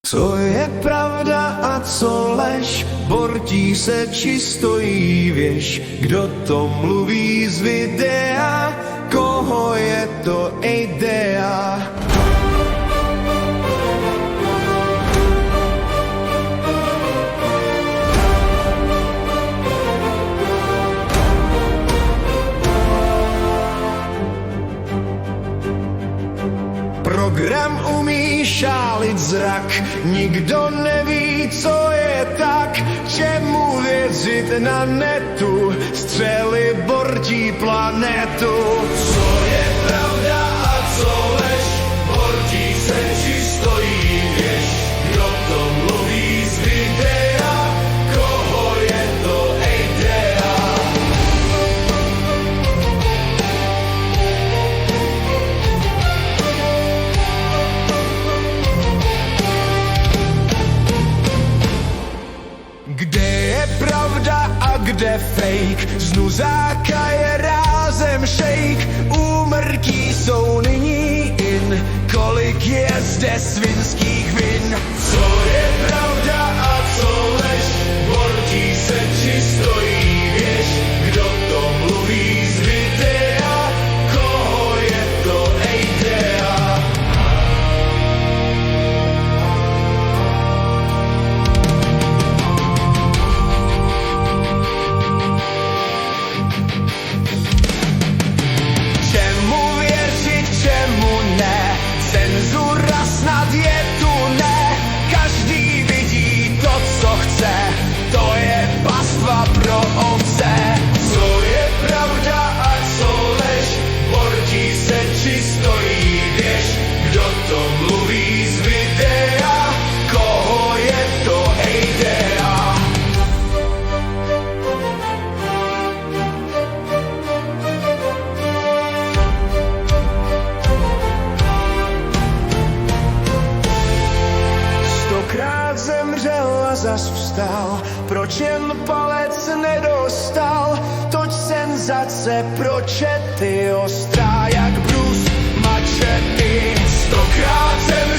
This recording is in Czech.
Co je pravda a co lež, bortí se či stojí věž, kdo to mluví z videa, koho je to idea. Program umí šálit zrak, nikdo neví, co je tak, čemu věřit na netu, střely bortí planetu. Co je pravda a co lež, bortí se či stojí věž, kdo to mluví z videa, koho je to idea. Kde je pravda a kde fake, z nuzáka je rázem šejk, úmrtí jsou nyní in, kolik je zde svinských vin. Co je pravda a co lež, bortí se či stojí věž, kdo to mluví z videa, koho je to idea. Cenzura snad je tu ne, každý vidí to, co chce, to je pastva pro ovce. Co je pravda a co lež, bortí se či stojí věž, kdo to mluví z videa, koho je to idea. Stokrát zemřel a zas vstal, proč jen palec nedostal, toť senzace pro čety ostrá jak brus mačety. Stokrát zemřel